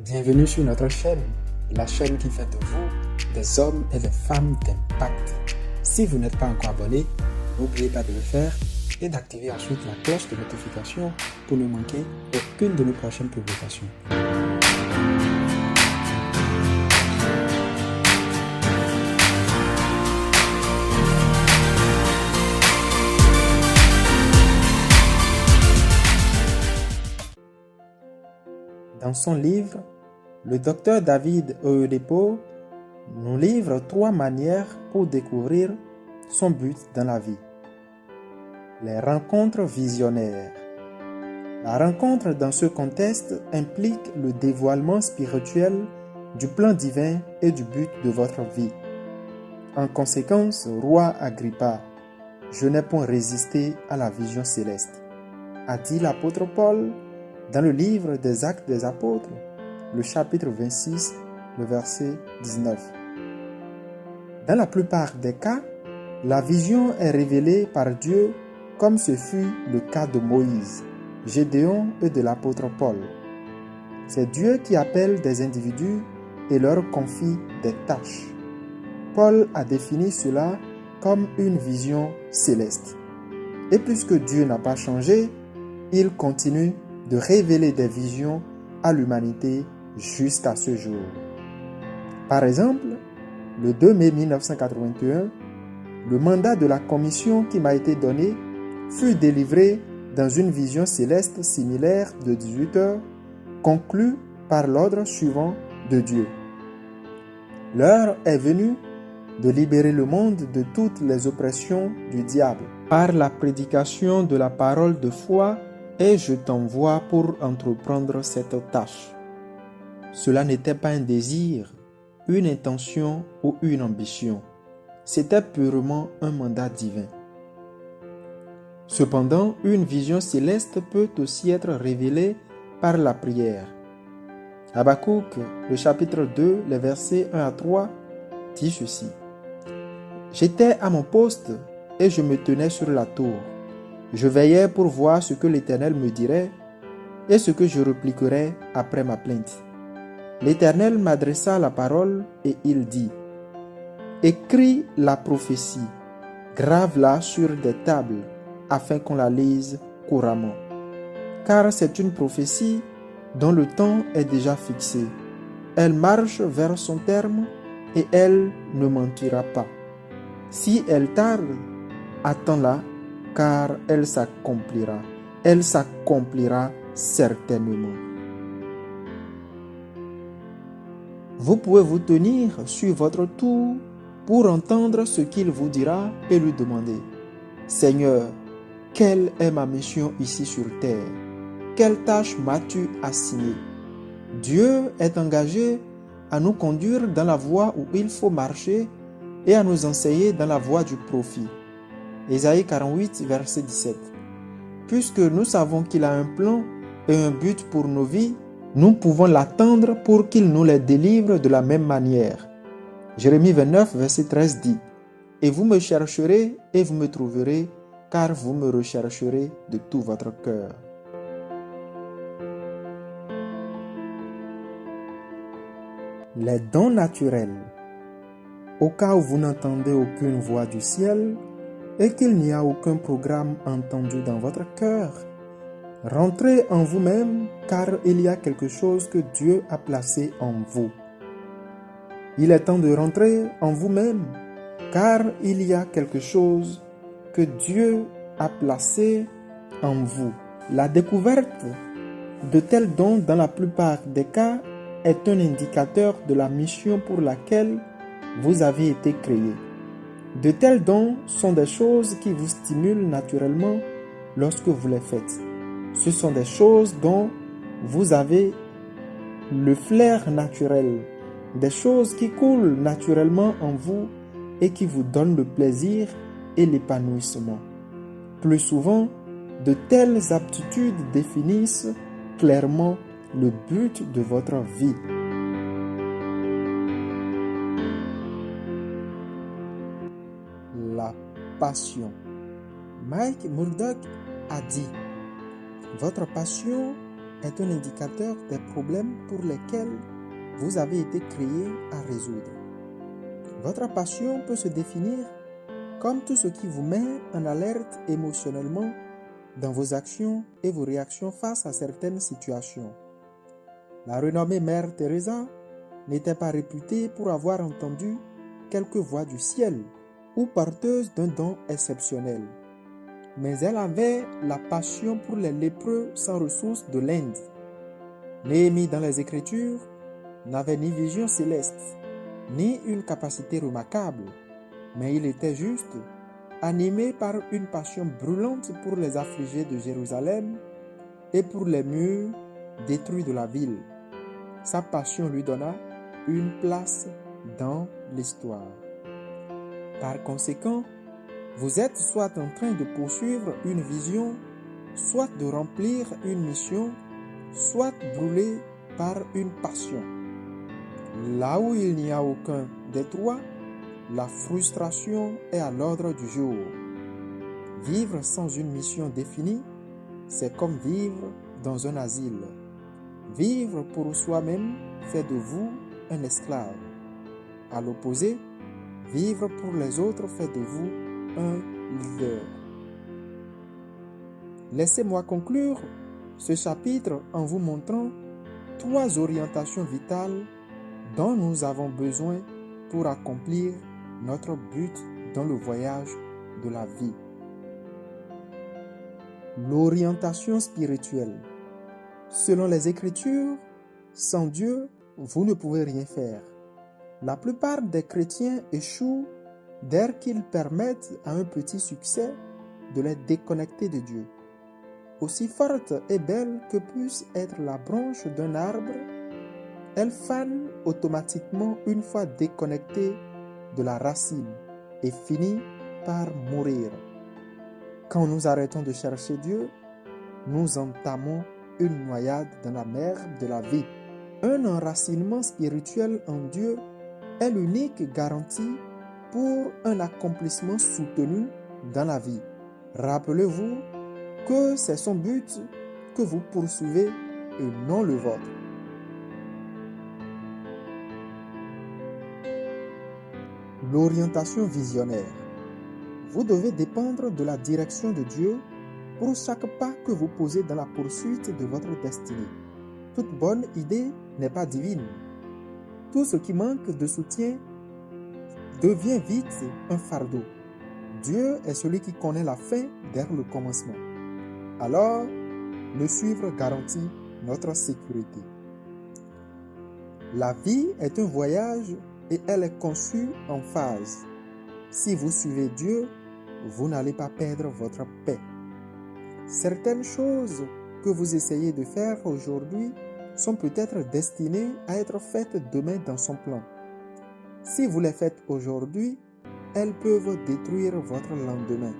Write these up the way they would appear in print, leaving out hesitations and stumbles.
Bienvenue sur notre chaîne, la chaîne qui fait de vous des hommes et des femmes d'impact. Si vous n'êtes pas encore abonné, n'oubliez pas de le faire et d'activer ensuite la cloche de notification pour ne manquer aucune de nos prochaines publications. Dans son livre, le docteur David Oyedepo nous livre 3 manières pour découvrir son but dans la vie. Les rencontres visionnaires. La rencontre dans ce contexte implique le dévoilement spirituel du plan divin et du but de votre vie. En conséquence, roi Agrippa, je n'ai point résisté à la vision céleste, a dit l'apôtre Paul dans le livre des Actes des Apôtres, le chapitre 26, le verset 19. Dans la plupart des cas, la vision est révélée par Dieu comme ce fut le cas de Moïse, Gédéon et de l'apôtre Paul. C'est Dieu qui appelle des individus et leur confie des tâches. Paul a défini cela comme une vision céleste. Et puisque Dieu n'a pas changé, il continue de révéler des visions à l'humanité jusqu'à ce jour. Par exemple, le 2 mai 1981, le mandat de la commission qui m'a été donné fut délivré dans une vision céleste similaire de 18 heures, conclue par l'ordre suivant de Dieu. L'heure est venue de libérer le monde de toutes les oppressions du diable par la prédication de la parole de foi, et je t'envoie pour entreprendre cette tâche. Cela n'était pas un désir, une intention ou une ambition. C'était purement un mandat divin. Cependant, une vision céleste peut aussi être révélée par la prière. Habakkuk, le chapitre 2, les versets 1 à 3, dit ceci. « J'étais à mon poste et je me tenais sur la tour. Je veillais pour voir ce que l'Éternel me dirait et ce que je répliquerais après ma plainte. L'Éternel m'adressa la parole et il dit, « Écris la prophétie, grave-la sur des tables, afin qu'on la lise couramment. Car c'est une prophétie dont le temps est déjà fixé. Elle marche vers son terme et elle ne mentira pas. Si elle tarde, attends-la, car elle s'accomplira. Elle s'accomplira certainement. » Vous pouvez vous tenir sur votre tour pour entendre ce qu'il vous dira et lui demander, « Seigneur, quelle est ma mission ici sur terre? Quelle tâche m'as-tu assignée? » Dieu est engagé à nous conduire dans la voie où il faut marcher et à nous enseigner dans la voie du profit. Ésaïe 48, verset 17. Puisque nous savons qu'il a un plan et un but pour nos vies, nous pouvons l'attendre pour qu'il nous les délivre de la même manière. Jérémie 29, verset 13 dit, « Et vous me chercherez et vous me trouverez, car vous me rechercherez de tout votre cœur. » Les dons naturels. Au cas où vous n'entendez aucune voix du ciel et qu'il n'y a aucun programme entendu dans votre cœur, rentrez en vous-même car il y a quelque chose que Dieu a placé en vous. Il est temps de rentrer en vous-même car il y a quelque chose que Dieu a placé en vous. La découverte de tels dons dans la plupart des cas est un indicateur de la mission pour laquelle vous avez été créé. De tels dons sont des choses qui vous stimulent naturellement lorsque vous les faites. Ce sont des choses dont vous avez le flair naturel, des choses qui coulent naturellement en vous et qui vous donnent le plaisir et l'épanouissement. Plus souvent, de telles aptitudes définissent clairement le but de votre vie. La passion. Mike Murdock a dit « Votre passion est un indicateur des problèmes pour lesquels vous avez été créé à résoudre. Votre passion peut se définir comme tout ce qui vous met en alerte émotionnellement dans vos actions et vos réactions face à certaines situations. La renommée Mère Teresa n'était pas réputée pour avoir entendu quelques voix du ciel ou porteuse d'un don exceptionnel, mais elle avait la passion pour les lépreux sans ressources de l'Inde. Néhémie dans les Écritures n'avait ni vision céleste, ni une capacité remarquable, mais il était juste animé par une passion brûlante pour les affligés de Jérusalem et pour les murs détruits de la ville. Sa passion lui donna une place dans l'histoire. Par conséquent, vous êtes soit en train de poursuivre une vision, soit de remplir une mission, soit brûlé par une passion. Là où il n'y a aucun des trois, la frustration est à l'ordre du jour. Vivre sans une mission définie, c'est comme vivre dans un asile. Vivre pour soi-même fait de vous un esclave. À l'opposé, vivre pour les autres fait de vous un leader. Laissez-moi conclure ce chapitre en vous montrant 3 orientations vitales dont nous avons besoin pour accomplir notre but dans le voyage de la vie. L'orientation spirituelle. Selon les Écritures, sans Dieu, vous ne pouvez rien faire. La plupart des chrétiens échouent dès qu'ils permettent à un petit succès de les déconnecter de Dieu. Aussi forte et belle que puisse être la branche d'un arbre, elle fane automatiquement une fois déconnectée de la racine et finit par mourir. Quand nous arrêtons de chercher Dieu, nous entamons une noyade dans la mer de la vie. Un enracinement spirituel en Dieu est l'unique garantie pour un accomplissement soutenu dans la vie. Rappelez-vous que c'est son but que vous poursuivez et non le vôtre. L'orientation visionnaire. Vous devez dépendre de la direction de Dieu pour chaque pas que vous posez dans la poursuite de votre destinée. Toute bonne idée n'est pas divine. Tout ce qui manque de soutien devient vite un fardeau. Dieu est celui qui connaît la fin dès le commencement. Alors, le suivre garantit notre sécurité. La vie est un voyage et elle est conçue en phases. Si vous suivez Dieu, vous n'allez pas perdre votre paix. Certaines choses que vous essayez de faire aujourd'hui sont peut-être destinées à être faites demain dans son plan. Si vous les faites aujourd'hui, elles peuvent détruire votre lendemain.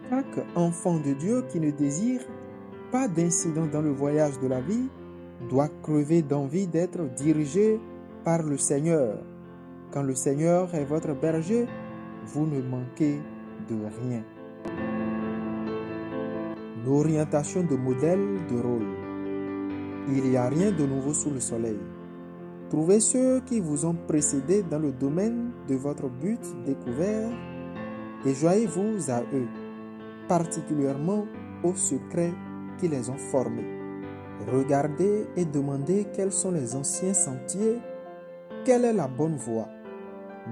Chaque enfant de Dieu qui ne désire pas d'incident dans le voyage de la vie doit crever d'envie d'être dirigé par le Seigneur. Quand le Seigneur est votre berger, vous ne manquez de rien. L'orientation de modèle de rôle. Il n'y a rien de nouveau sous le soleil. Trouvez ceux qui vous ont précédé dans le domaine de votre but découvert et joignez-vous à eux, particulièrement aux secrets qui les ont formés. Regardez et demandez quels sont les anciens sentiers, quelle est la bonne voie.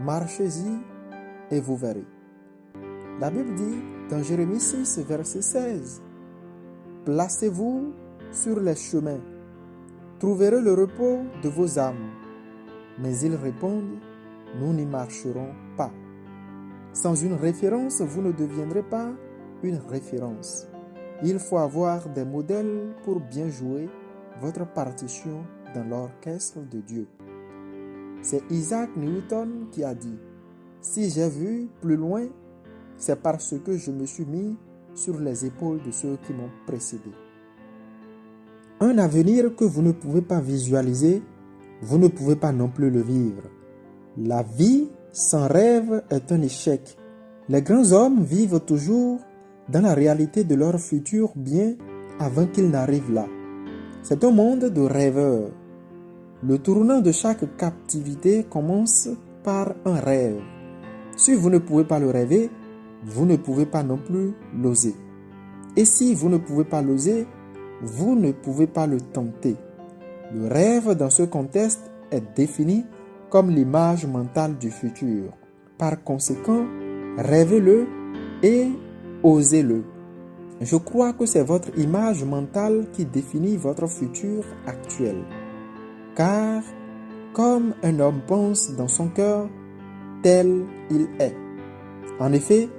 Marchez-y et vous verrez. La Bible dit dans Jérémie 6, verset 16, « Placez-vous sur les chemins, trouverez le repos de vos âmes. » Mais ils répondent, « Nous n'y marcherons pas. » Sans une référence, vous ne deviendrez pas une référence. Il faut avoir des modèles pour bien jouer votre partition dans l'orchestre de Dieu. C'est Isaac Newton qui a dit « Si j'ai vu plus loin, c'est parce que je me suis mis sur les épaules de ceux qui m'ont précédé. » Un avenir que vous ne pouvez pas visualiser, vous ne pouvez pas non plus le vivre. La vie sans rêve est un échec. Les grands hommes vivent toujours dans la réalité de leur futur bien avant qu'il n'arrive là. C'est un monde de rêveurs. Le tournant de chaque captivité commence par un rêve. Si vous ne pouvez pas le rêver, vous ne pouvez pas non plus l'oser. Et si vous ne pouvez pas l'oser, vous ne pouvez pas le tenter. Le rêve dans ce contexte est défini comme l'image mentale du futur. Par conséquent, rêvez-le et osez-le. Je crois que c'est votre image mentale qui définit votre futur actuel. Car, comme un homme pense dans son cœur, tel il est. En effet,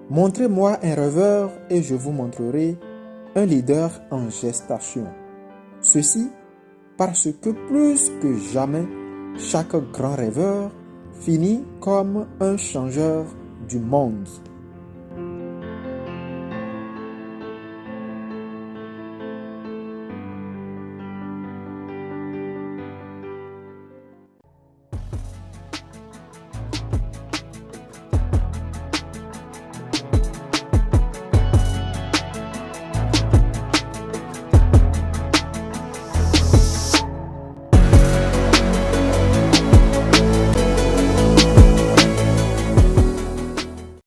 montrez-moi un rêveur et je vous montrerai un leader en gestation. Ceci parce que plus que jamais, chaque grand rêveur finit comme un changeur du monde.